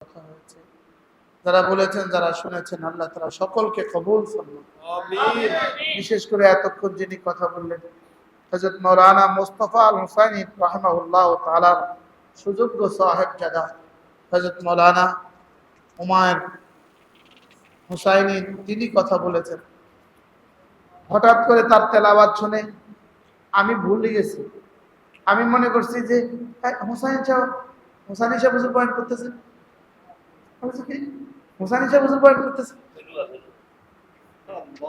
কথা হয়েছে। যারা বলেছেন, যারা শুনেছেন, আল্লাহ তাআলা সকলকে কবুল ফরমান। আমিন। বিশেষ করে এতক্ষণ যিনি কথা বললেন হযরত মাওলানা মুস্তাফা আল হুসাইনী রাহিমাহুল্লাহ তাআলা সুযোগ্য সাহেবজাদা হযরত মাওলানা হুমায়ুন হুসাইনী, তিনি কথা বলেছেন। হঠাৎ করে তার তেলাওয়াত শুনে আমি ভুলে গেছি। আমি মনে করছি যে হুসাইন সাহেব হুজুর পয়েন্ট করতেছেন, হুসাইন সাহেব হুজুর পয়েন্ট করতেছেন।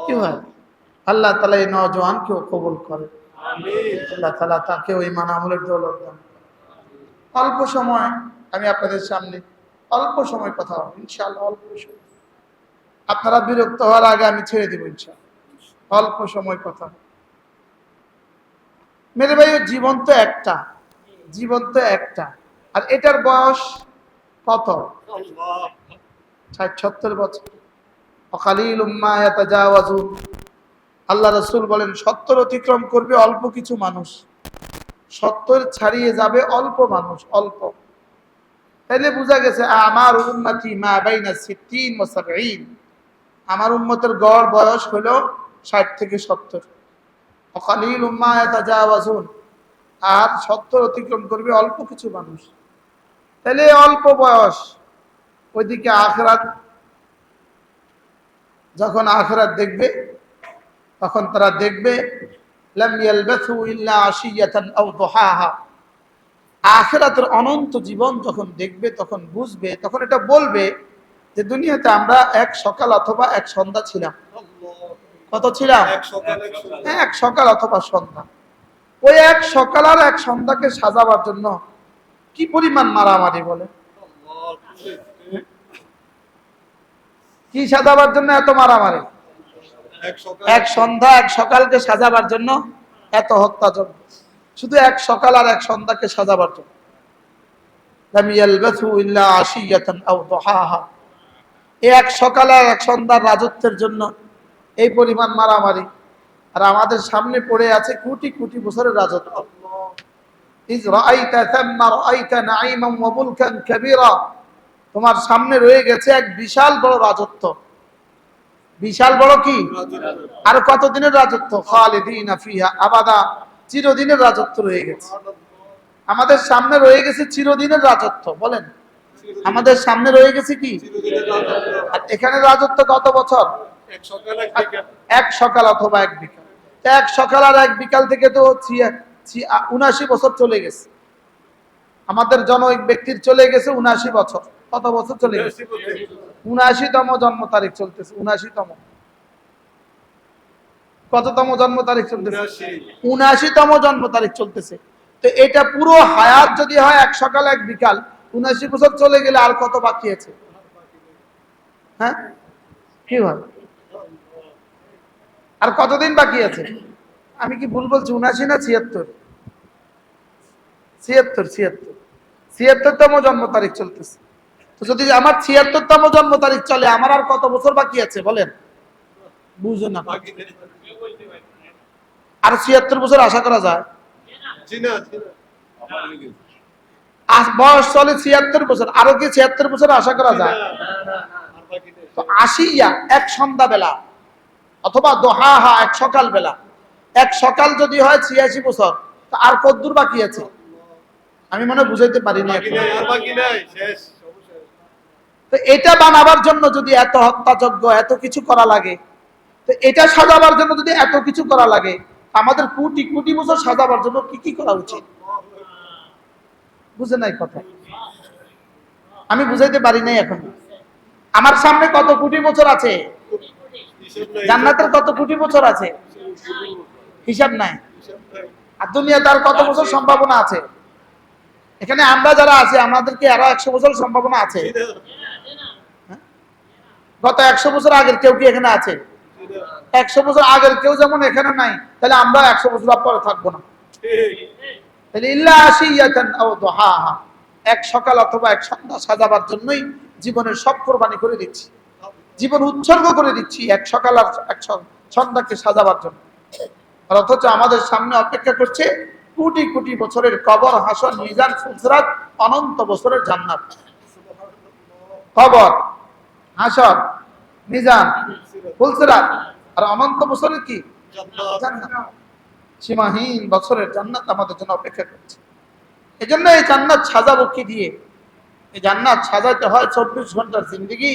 কি হয়, আল্লাহ তাআলা এই নওজোয়ানকেও কবুল করে। আল্লাহ তাআলা তাকেও ঈমান আমলের দৌলত দান করে। অল্প সময় আমি আপনাদের সামনে অল্প সময় কথা হবে ইনশাআল্লাহ। অল্প সময়, আপনারা বিরক্ত হওয়ার আগে আমি ছেড়ে দিব ইনশাআল্লাহ। অল্প সময় কথা। মেরে ভাই, জীবন তো একটা, জীবন তো একটা, আর এটার বয়স কত? 60-70 বছর। অকালিলুম মা ইয়াতাজাওয়াজুন, আল্লাহ রাসূল বলেন 70 অতিক্রম করবে অল্প কিছু মানুষ, 70 ছাড়িয়ে যাবে অল্প মানুষ, অল্প। তাইলে বোঝা গেছে আমার উম্মতি মা বাইনা 60 ওয়া 70, আমার উম্মতের গড় বয়স হলো 60 থেকে 70। অকালিলুম মা ইয়াতাজাওয়াজুন, আর 70 অতিক্রম করবে অল্প কিছু মানুষ। তাহলে অল্প বয়স, ওইদিকে আখিরাত, যখন আখিরাত দেখবে তখন তারা দেখবে লাম ইয়ালবাসু ইল্লা আশিয়াতান আও দুহাহা। আখিরাতের অনন্ত জীবন যখন দেখবে তখন বুঝবে, তখন এটা বলবে যে দুনিয়াতে আমরা এক সকাল অথবা এক সন্ধ্যা ছিলাম। কত ছিলাম? এক সকাল অথবা সন্ধ্যা। ওই এক সকাল আর এক সন্ধ্যাকে সাজাবার জন্য কি পরিমাণ মারামারি, বলে কি সাজাবার জন্য এত মারামারি? এক সন্ধ্যা এক সকালকে সাজাবার জন্য এত হত্যাযজ্ঞ, শুধু এক সকাল আর এক সন্ধ্যাকে সাজাবার জন্য। লাম ইয়ালবাসু ইল্লা আশিয়াতান আও দুহাহা, এক সকাল আর এক সন্ধ্যার রাজত্বের জন্য এই পরিমাণ মারামারি। আর আমাদের সামনে পড়ে আছে কোটি কোটি বছরের রাজত্ব। ইজ রাআইতা থাম্মা রাআইতা নাঈমান ওয়া মুলকান কাবীরা, তোমার সামনে রয়ে গেছে এক বিশাল বড় রাজত্ব। বিশাল বড় কি? আর কতদিনের রাজত্ব? খালিদিনা ফিহা আবাদা, চিরদিনের রাজত্ব রয়ে গেছে। আমাদের সামনে রয়ে গেছে চিরদিনের রাজত্ব। বলেন, আমাদের সামনে রয়ে গেছে কি? আর এখানে রাজত্ব কত বছর? এক সকাল অথবা এক বিকাল। এক সকাল আর এক বিকাল থেকে তো 79 বছর চলে গেছে। আমাদের জনৈক ব্যক্তির চলে গেছে 79 বছর। কত বছর চলে গেছে? 79তম জন্ম তারিখ চলতেছে। 79তম, কততম জন্ম তারিখ চলতেছে? 79তম জন্ম তারিখ চলতেছে। তো এটা পুরো হায়াত যদি হয় এক সকাল এক বিকাল, 79 বছর চলে গেলে আর কত বাকি আছে? হ্যাঁ, কি হয়? আর কতদিন বাকি আছে? আমি কি ভুল বলছি? 79 না 76? 76তম জন্ম তারিখ চলতেছে। তো যদি আমার 76তম জন্ম তারিখ চলে, আমার আর কত বছর বাকি আছে বলেন? বুঝেন না? আর 76 বছর আশা করা যায়? বয়স চলে 76 বছর, আরো কি 76 বছর আশা করা যায়? তো আশিয়া এক সন্ধ্যা বেলা, অথবা দোহাহা এক সকাল বেলা। এক সকাল যদি হয় 86 বছর, তো আর কতদূর বাকি আছে? আমি মনে বুঝাইতে পারিনি। তো এটা বানাবার জন্য যদি এত হত্যাযজ্ঞ, এত কিছু করা লাগে, তো এটা সাজাবার জন্য যদি এত কিছু করা লাগে, আমাদের কোটি কোটি বছর সাজাবার জন্য কি কি করা উচিত? বুঝে নাই কথা? আমি বুঝাইতে পারি নাই। এখন আমার সামনে কত কোটি বছর আছে? জান্নাতের কত কোটি বছর আছে? হিসাব নাই। আর দুনিয়াতে আর কত বছর সম্ভাবনা আছে? এখানে আমরা যারা আছি, আমাদেরকে আরো 100 বছর সম্ভাবনা আছে। গত 100 বছর আগের কেউ কি এখানে আছে? 100 বছর আগের কেউ যেমন এখানে নাই, তাহলে আমরা 100 বছর পরে থাকবো না। তাহলে ইল্লা আশিয়াতান আও দুহাহা, এক সকাল অথবা এক সন্ধ্যা সাজাবার জন্যই জীবনের সব কোরবানি করে দিচ্ছি, জীবন উৎসর্গ করে দিচ্ছি এক সকাল আর এক সন্ধ্যাকে সাজাবার জন্য। আর অথচ আমাদের সামনে অপেক্ষা করছে কোটি কোটি বছরের কবর, হাসর, মিজান, ফুলসিরাত, অনন্ত বছরের জান্নাত। কবর, হাসর, মিজান, ফুলসিরাত আর অনন্ত বছরের কি জান্নাত। সীমাহীন বছরের জান্নাত আমাদের জন্য অপেক্ষা করছে। এই জন্য এই জান্নাত সাজাবো কি দিয়ে? এই জান্নাত সাজাতে হয় 24 ঘন্টার জিন্দগি,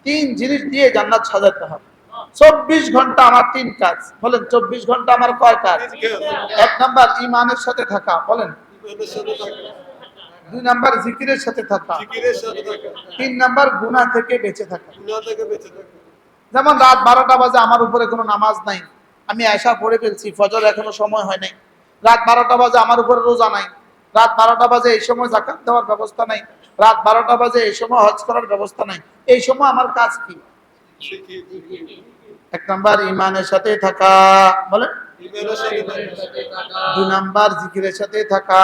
3 জিনিস দিয়ে জান্নাত সাজাতে হয়। 24 ঘন্টা আমার 3 কাজ। বলেন 24 ঘন্টা আমার কয় কাজ? 1 নাম্বার ঈমানের সাথে থাকা, বলেন। 2 নাম্বার জিকিরের সাথে থাকা। 3 নাম্বার গুনাহ থেকে বেঁচে থাকা। যেমন রাত 12টা বাজে আমার উপরে কোনো নামাজ নাই, আমি এশা পড়ে ফেলছি, ফজর এখনো সময় হয় নাই। রাত 12টা বাজে আমার উপরে রোজা নাই। রাত 12টা বাজে এই সময় যাকাত দেওয়ার ব্যবস্থা নাই। রাত 12টা বাজে এই সময় হজ করার ব্যবস্থা নাই। এই সময় আমার কাজ কি? 1 নাম্বার ঈমানের সাথে থাকা, বলেন। 2 নাম্বার জিকিরের সাথে থাকা।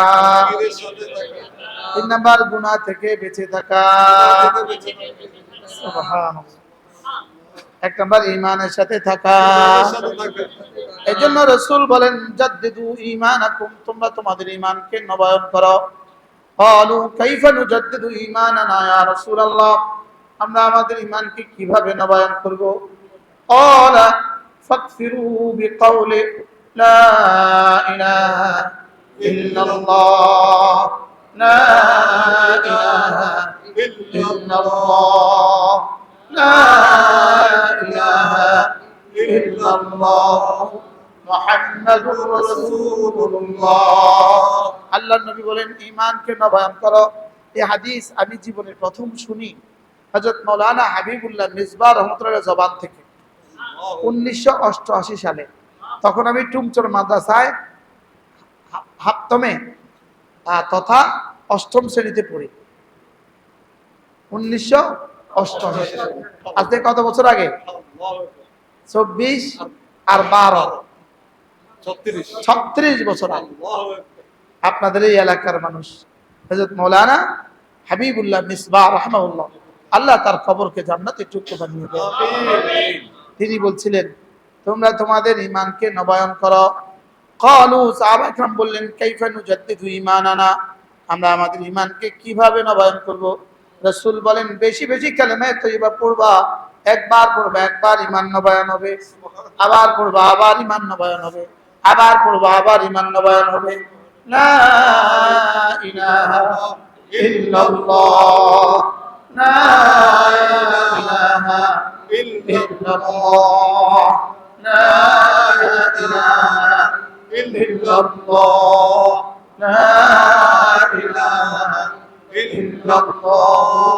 3 নাম্বার গুনাহ থেকে বেঁচে থাকা। সুবহানাল্লাহ। 1 নাম্বার ঈমানের সাথে থাকা। এজন্য রাসূল বলেন, জাদ্দিদু ঈমানাকুম, তোমরা তোমাদের ঈমানকে নবায়ন করো। ক্বালু কাইফা নুজাদ্দিদু ঈমানানা ইয়া রাসূলুল্লাহ, আমরা আমাদের ঈমানকে কিভাবে নবায়ন করব? ক্বালা ফাকফিরু বিকাউলি লা ইলাহা ইল্লাল্লাহ, লা ইলাহা ইল্লাল্লাহ, লা ইলাহা ইল্লাল্লাহ মুহাম্মাদুর রাসূলুল্লাহ। আল্লাহর নবী বলেন, ঈমানকে নবায়ন করো। এই হাদিস আমি জীবনে প্রথম শুনি হযরত মাওলানা হাবিবুল্লাহ মিসবাহ রাহমাতুল্লাহ জবান থেকে 1988 সালে। তখন আমি টুমচর মাদ্রাসায় হাপ্তমে তথা 8ম শ্রেণীতে পড়ি। 1988 আজ থেকে কত বছর আগে? 24 আর 12 36 বছর আগে। আপনাদের এই এলাকার মানুষ হযরত মাওলানা হাবিবুল্লাহ মিসবাহ রাহমাহুল্লাহ, আল্লাহ তার কবরকে জান্নাতের টুকরো বানিয়ে দেন। তিনি বলছিলেন, তোমরা তোমাদের ঈমানকে নবায়ন করো। ক্বালু, সাহাবা کرام বললেন, কাইফা নুজাদ্দিদু ঈমানানা, আমরা আমাদের ঈমানকে কিভাবে নবায়ন করব? রাসূল বলেন, বেশি বেশি কালেমা তয়্যিবা পড়বা। একবার পড়বা, একবার ঈমান নবায়ন হবে। আবার পড়বা, আবার ঈমান নবায়ন হবে। আবার পড়বা, আবার ঈমান নবায়ন হবে। লা ইলাহা ইল্লাল্লাহ, লা ইলাহা ইল্লাল্লাহ, লা ইলাহা ইল্লাল্লাহ, লা ইলাহা ইল্লাল্লাহ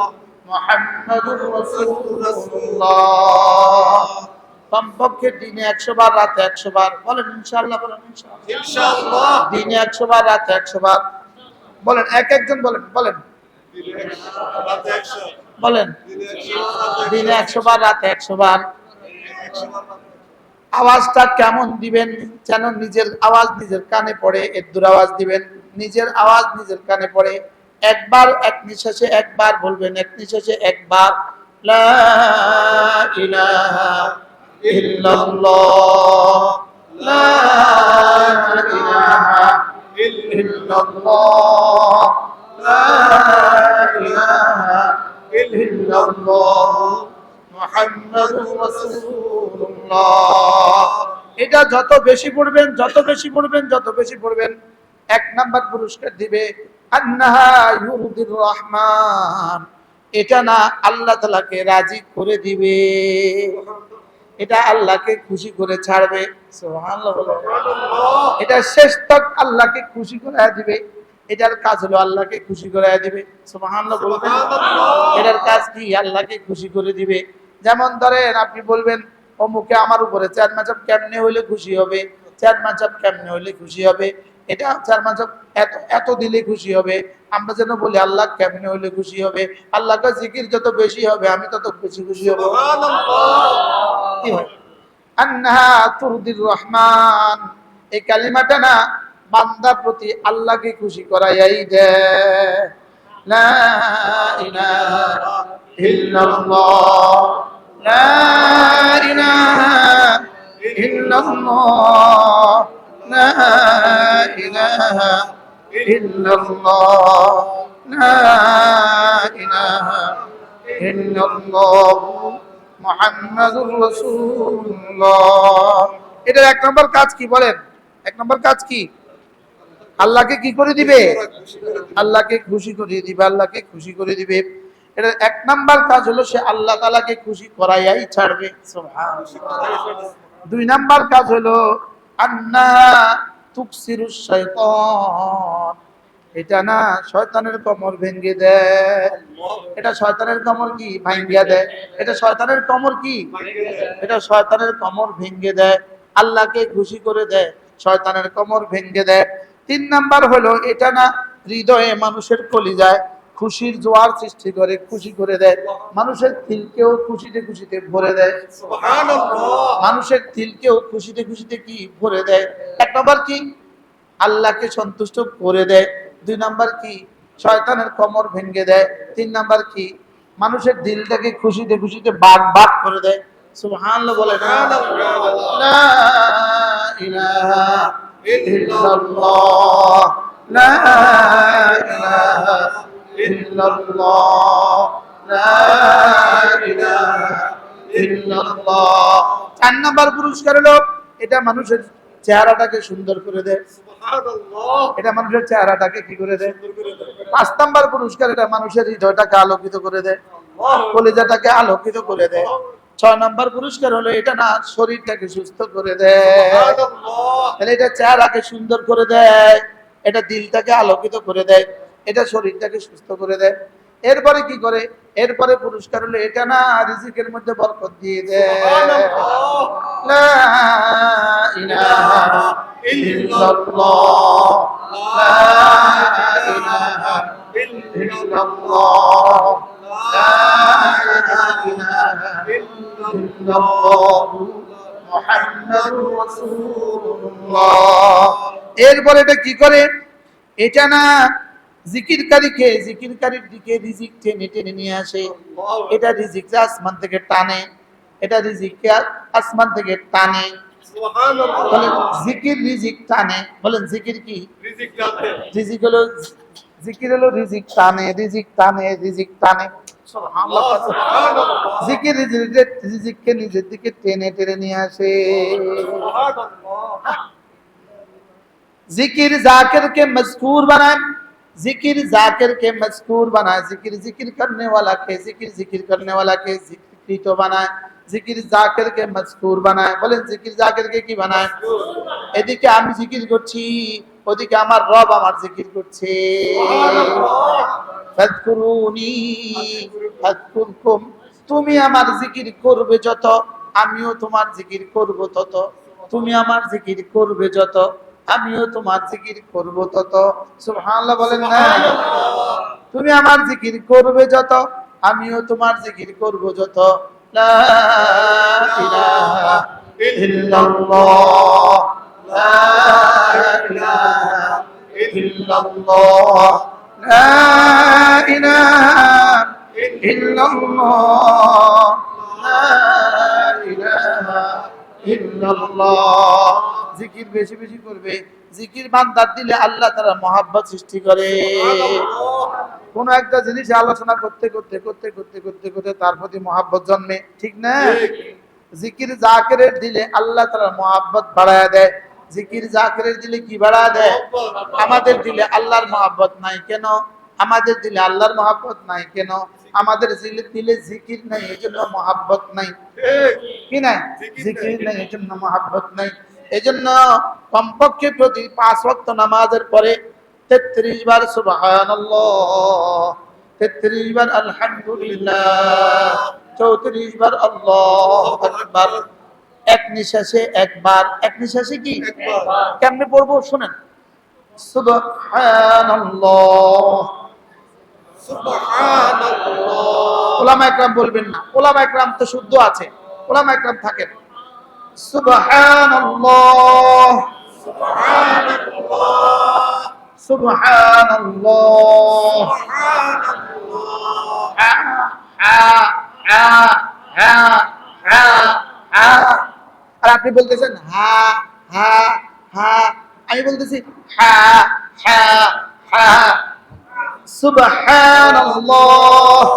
মুহাম্মাদুর রাসূলুল্লাহ। কমপক্ষে দিনে 100 বার, রাতে 100 বার। বলেন ইনশাআল্লাহ, বলেন ইনশাআল্লাহ। দিনে 100 বার, রাতে 100 বার। বলেন, একজন বলেন, বলেন বলেন। দিনে 100 বার, রাতে 100 বার। আওয়াজটা কেমন দিবেন? যেন নিজের আওয়াজ নিজের কানে পড়ে, এর দূর আওয়াজ দিবেন, নিজের আওয়াজ নিজের কানে পড়ে। একবার এক নিঃশ্বাসে একবার বলবেন, এক নিঃশ্বাসে একবার, লা ইলাহা ইল্লাল্লাহ, লা ইলাহা ইল্লাল্লাহ, লা ইলাহা ইল্লাল্লাহ মুহাম্মাদুর রাসূলুল্লাহ। এটা যত বেশি পড়বেন, যত বেশি পড়বেন, যত বেশি পড়বেন, 1 নাম্বার পুরস্কার দিবে আন্নাহা ইউরদির রহমান, এটা না আল্লাহ তাআলাকে রাজি করে দিবে, এটা আল্লাহকে খুশি করে ছাড়বে। সুবহানাল্লাহ। এটা শেষ তক আল্লাহকে খুশি করে দিবে। এটার কাজ হলো আল্লাহকে খুশি করে দিবে। সুবহানাল্লাহ বলবেন। এটার কাজ কি? আল্লাহকে খুশি করে দিবে। যেমন ধরেন আপনি বলবেন, অমুকে আমার উপরে 4 মাঝাব কেমনে হইলে খুশি হবে, 4 মাঝাব কেমনে হইলে খুশি হবে, এটা 4 মাঝাব এত দিলে খুশি হবে। আমরা যেন বলি আল্লাহ কেমনে হইলে খুশি হবে, আল্লাহকে জিকির যত বেশি হবে আমি তত বেশি খুশি হব। কি হয়? আন্নাহা তুরদির রহমান, এই কালিমাটা না বান্দার প্রতি আল্লাহকে খুশি করাই দেয়। লা ইলাহা ইল্লাল্লাহ, লা ইলাহা ইল্লাল্লাহ, লা ইলাহা ইল্লাল্লাহ, লা ইলাহা ইল্লাল্লাহু মুহাম্মাদুর রাসূলুল্লাহ। এটার এক নম্বর কাজ কি বলেন? এক নম্বর কাজ কি? আল্লাহকে কি করে দিবে? আল্লাহকে খুশি করে দিবে, আল্লাহকে খুশি করে দিবে। এটা এক নাম্বার কাজ হলো সে আল্লাহ তাআলাকে খুশি করাইয়াই ছাড়বে। সুবহানাল্লাহ। দুই নাম্বার কাজ হলো আন্না তুকসিরুশ শাইতান, এটা না শয়তানের কোমর ভেঙে দেয়। এটা শয়তানের কোমর কি ভাঙিয়া দেয়। এটা শয়তানের কোমর কি, এটা শয়তানের কোমর ভেঙে দেয়, আল্লাহকে খুশি করে দেয়, শয়তানের কোমর ভেঙে দেয়। তিন নাম্বার হলো এটা না হৃদয়ে মানুষের কলিজায় খুশির জোয়ার সৃষ্টি করে, খুশি করে দেয়, মানুষের দিলকেও খুশিতে খুশিতে ভরে দেয়। সুবহানাল্লাহ। মানুষের দিলকেও খুশিতে খুশিতে কি ভরে দেয়। এক নম্বর কি আল্লাহকে সন্তুষ্ট করে দেয়। দুই নাম্বার কি শয়তানের কোমর ভেঙে দেয়। তিন নাম্বার কি মানুষের দিলটাকে খুশিতে খুশিতে বাগ বাগ করে দেয়। সুবহানাল্লাহ বলে না? লা ইলাহা ইল্লাল্লাহ, লা ইলাহা ইল্লাল্লাহ, লা ইলাহা ইল্লাল্লাহ। চার নাম্বার পুরস্কার হলো এটা মানুষের চেহারাটাকে সুন্দর করে দেয়। সুবহানাল্লাহ। এটা মানুষের চেহারাটাকে কি করে দেয়? পাঁচ নাম্বার পুরস্কার এটা মানুষের হৃদয়টাকে আলোকিত করে দেয়, কলিজাটাকে আলোকিত করে দেয়। ছয় নাম্বার পুরস্কার হলো এটা না শরীরটাকে সুস্থ করে দেয়। তাহলে এটা চেহারাকে সুন্দর করে দেয়, এটা দিলটাকে আলোকিত করে দেয়, এটা শরীরটাকে সুস্থ করে দেয়। এরপরে কি করে? এরপরে পুরস্কার হলো এটা না রিজিকের মধ্যে বরকত দিয়ে দেয়। লা ইলাহা ইল্লাল্লাহ, লা ইলাহা ইল্লাল্লাহ, লা ইলাহা ইল্লাল্লাহ মুহাম্মাদুর রাসূলুল্লাহ। এরপরে এটা কি করে? এটা না জিকিরকারীকে জিকিরকারীর দিকে রিজিক টেনে টেনে নিয়ে আসে। এটা রিজিককে আসমান থেকে টানে, এটা রিজিককে আসমান থেকে টানে। সুবহানাল্লাহ। বলেন জিকির রিজিক টানে। বলেন জিকির কি? রিজিক টানে। রিজিক হলো, জিকির হলো রিজিক টানে, রিজিক টানে, রিজিক টানে। সুবহানাল্লাহ। জিকির রিজিককে নিজের দিকে টেনে টেনে নিয়ে আসে। সুবহানাল্লাহ। जिकिर जाकिर के मज़कूर बनाए, जिकिर जाकिर के मज़कूर बनाए, जिकिर जिकिर करने वाला के जिकिर जिकिर करने वाला के जिक्र तो बनाए, जिकिर जाकिर के मज़कूर बनाए। बोलें जिकिर जाकिर के কি বানায়? এদিকে আমি জিকির করছি, ওদিকে আমার রব আমার জিকির করছে। ফাযকুরুনি আযকুরকুম, তুমি আমার জিকির করবে যত আমিও তোমার জিকির করব তত, তুমি আমার জিকির করবে যত আমিও তোমার জিকির করব তত। সুবহানাল্লাহ বলেন না? তুমি আমার জিকির করবে যত আমিও তোমার জিকির করব যত। লা ইলাহা ইল্লাল্লাহ, লা ইলাহা ইল্লাল্লাহ, লা ইলাহা ইল্লাল্লাহ, লা ইলাহা ইল্লাল্লাহ। জিকির বেশি বেশি করবে। জিকির বান্দার দিলে আল্লাহ তাআলা মহব্বত সৃষ্টি করে। কোন একটা জিনিস আলোচনা করতে করতে করতে করতে করতে করতে তার প্রতি মহব্বত জন্মে, ঠিক না? জিকির জাকিরের দিলে আল্লাহ তাআলা মহব্বত বাড়ায় দেয়। জিকির জাকিরের দিলে কি বাড়ায় দেয়? আমাদের দিলে আল্লাহর মহব্বত নাই কেন? আমাদের দিলে আল্লাহর মহব্বত নাই কেন? আমাদের দিলে জিকির নাই, এজন্য মহব্বত নাই। কি নাই? জিকির নাই, এজন্য মহব্বত নাই। এজন্য কমপক্ষে প্রতি 5 ওয়াক্ত নামাজের পরে 33 বার সুবহানাল্লাহ, 33 বার আলহামদুলিল্লাহ, 34 বার আল্লাহু আকবার। এক নিঃশ্বাসে একবার, এক নিঃশ্বাসে কি কেমনে পড়বো শুনেন। সুবহানাল্লাহ, সুবহানাল্লাহ। উলামা একরাম বলবেন না, উলামা একরাম তো শুদ্ধ আছে, উলামা একরাম থাকেন। সুবহানাল্লাহ, সুবহানাল্লাহ, সুবহানাল্লাহ, আর আপনি বলতেছেন হা হা হা, আমি বলতেছি হা হা হা। সুবহানাল্লাহ,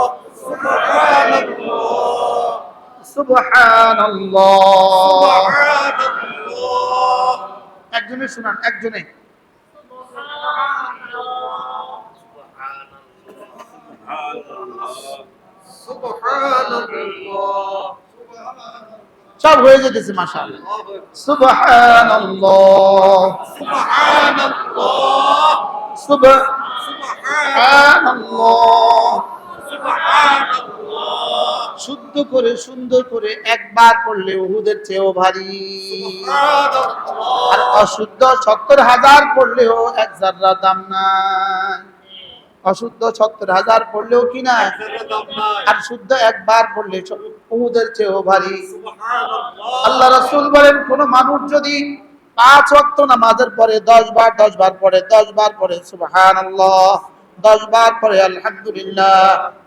সুবহানাল্লাহ। একজনে শুনান, একজনে। সব হয়ে যেতেছে মাশাআল্লাহ। সুবহানাল্লাহ, সুবহানাল্লাহ, সুবহানাল্লাহ, সুবহানাল্লাহ। শুদ্ধ করে সুন্দর করে একবার পড়লে উহুদের চেয়েও ভারী, আর অশুদ্ধ ৭০,০০০ পড়লেও এক জাররা দাম নাই। অশুদ্ধ ৭০,০০০ পড়লেও কি না, আর শুদ্ধ একবার পড়লে উহুদের চেয়েও ভারী। আল্লাহ রাসূল বলেন, কোন মানুষ যদি ৫ ওয়াক্ত নামাজের পরে ১০ বার ১০ বার পড়ে, ১০ বার পড়ে সুবহানাল্লাহ, ১০ বার পড়ে আলহামদুলিল্লাহ,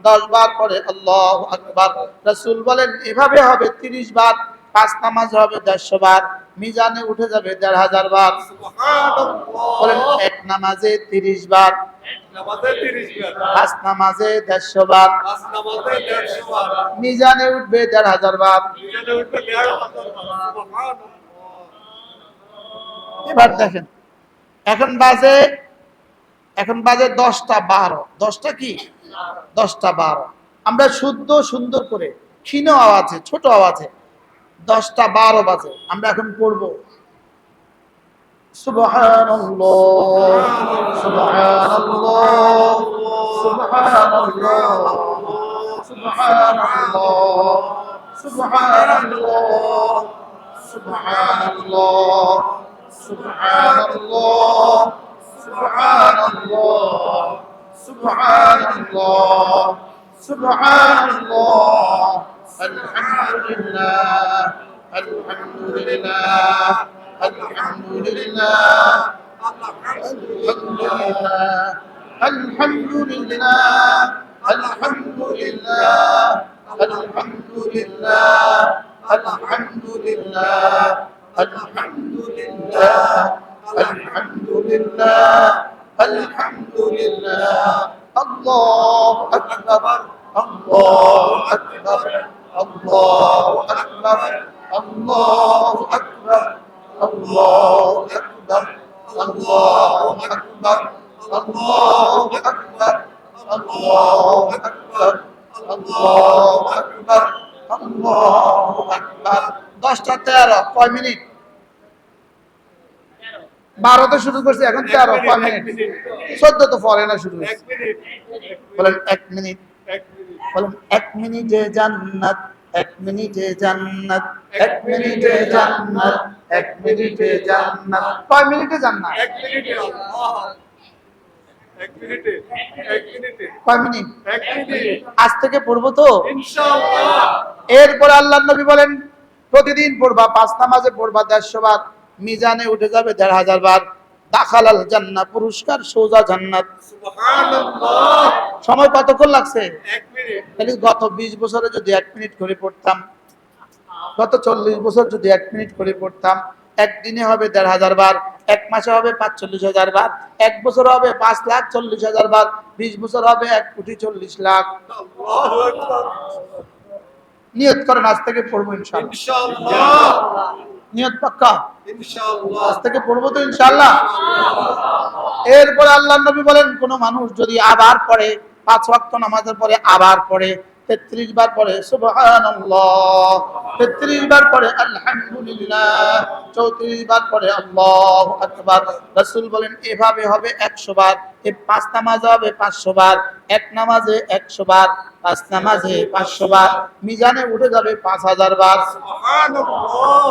১০ বার পড়ে আল্লাহু আকবার, রাসূল বলেন এভাবে হবে ৩০ বার। ৫ নামাজ হবে ১৫০ বার, মিজানে উঠে যাবে ১৫০০ বার। বলেন এক নামাজে ৩০ বার, ৫ নামাজে ১৫০ বার, মিজানে উঠবে ১৫০০ বার। এবার দেখেন, এখন বাজে ১০টা ১২। ১০টা কি, ১০টা ১২। আমরা শুদ্ধ সুন্দর করে ক্ষীণ আওয়াজে, ছোট আওয়াজে ১০টা ১২ বাজে আমরা এখন পড়ব সুবহানাল্লাহ, সুবহানাল্লাহ, সুবহানাল্লাহ, সুবহানাল্লাহ, সুবহানাল্লাহ, সুবহানাল্লাহ, সুবহানাল্লাহ, সুবহানাল্লাহ, সুবহানাল্লাহ, সুবহানাল্লাহ, আলহামদুলিল্লাহ, আলহামদুলিল্লাহ, আলহামদুলিল্লাহ, আলহামদুলিল্লাহ, আলহামদুলিল্লাহ, আলহামদুলিল্লাহ, আলহামদুলিল্লাহ, আলহামদুলিল্লাহ, আলহামদুলিল্লাহ, আলহামদুলিল্লাহ, আলহামদুলিল্লাহ, আল্লাহু আকবার, আল্লাহু আকবার, আল্লাহু আকবার, আল্লাহু আকবার, আল্লাহু আকবার, আল্লাহু আকবার, আল্লাহু আকবার, আল্লাহু আকবার, আল্লাহু আকবার, আল্লাহু আকবার। ১০টা ১৩। কয় মিনিট? ১২তে শুরু করছি, এখন ১৩। কয় মিনিট? ১৪ তো পরে না শুরু হয়েছে। বলেন ১ মিনিট, বলেন ১ মিনিটে জান্নাত, ১ মিনিটে জান্নাত, ১ মিনিটে জান্নাত, ১ মিনিটে জান্নাত। কয় মিনিটে জান্নাত? ১ মিনিটে। আল্লাহ, ১ মিনিটে, ১ মিনিটে। কয় মিনিট? ১ মিনিট। আজ থেকে পড়বো তো ইনশাআল্লাহ। এরপর আল্লাহর নবী বলেন প্রতিদিন পড়বা, ৫ নামাজে পড়বা ১৫০ বার, মিজানে উঠে যাবে ১৫০০ বার। দাখালাল জান্নাহ, পুরস্কার সোজা জান্নাত। সুবহানাল্লাহ। সময় কতক্ষণ লাগছে? ১ মিনিট। তাহলে গত ২০ বছরে যদি ১ মিনিট করে পড়তাম, গত ৪০ বছর যদি ১ মিনিট করে পড়তাম, একদিনে হবে ১৫০০ বার, এক মাসে হবে ৪৫,০০০ বার, এক বছর হবে ৫,৪০,০০০ বার, ২০ বছর হবে ১,৪০,০০,০০০। আল্লাহু আকবার। নিয়ত করেন আজ থেকে পড়বো ইনশাআল্লাহ। ইনশাআল্লাহ। নিয়ত পাক্কা? ইনশাআল্লাহ। আজ থেকে পড়বো তো ইনশাআল্লাহ। এরপর আল্লাহর নবী বলেন কোন মানুষ যদি আবার পড়ে, ৫ ওয়াক্ত নামাজের পরে আবার পড়ে, ৩৩ বার পড়ে সুবহানাল্লাহ, ৩৩ বার পড়ে আলহামদুলিল্লাহ, ৩৪ বার পড়ে আল্লাহু আকবার, রাসূল বলেন এভাবে হবে ১০০ বার। এই ৫ নামাজে হবে ৫০০ বার, এক নামাজে ১০০ বার, ৫ নামাজে ৫০০ বার, মিজানে উঠে যাবে ৫০০০ বার। সুবহানাল্লাহ।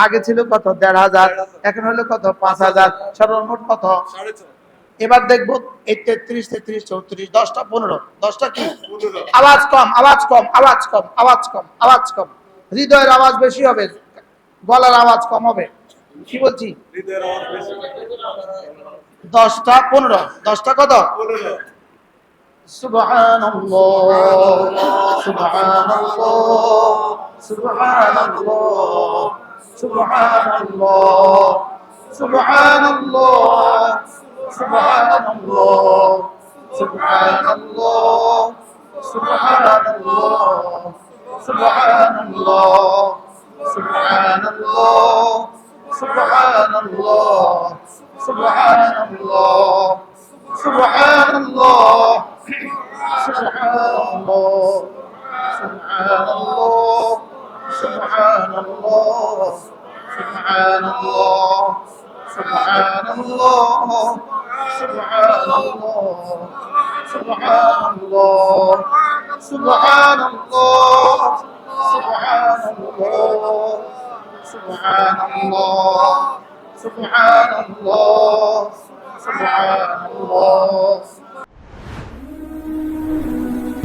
আগে ছিল কত? ১৫০০, এখন হলো কত? ৫০০০। সর্বমোট কত? ৬.৫। এবার দেখবো এই ৩৩, ৩৩, ৩৪, ১০টা ১৫। ১০টা কি? আওয়াজ কম, আওয়াজ কম, আওয়াজ কম, আওয়াজ কম, আওয়াজ কম। হৃদয়ের আওয়াজ বেশি হবে, গলার আওয়াজ কম হবে। কি বলছি? হৃদয়ের আওয়াজ বেশি। ১০টা ১৫। ১০টা কত? ১৫। সুবহানাল্লাহ, সুবহানাল্লাহ, সুবহানাল্লাহ, সুবহানাল্লাহ, সুবহানাল্লাহ, সুবহানাল্লাহ, সুবহানাল্লাহ,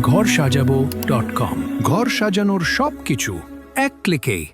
ঘর সাজাবো.com ঘর সাজানোর সবকিছু এক ক্লিকে।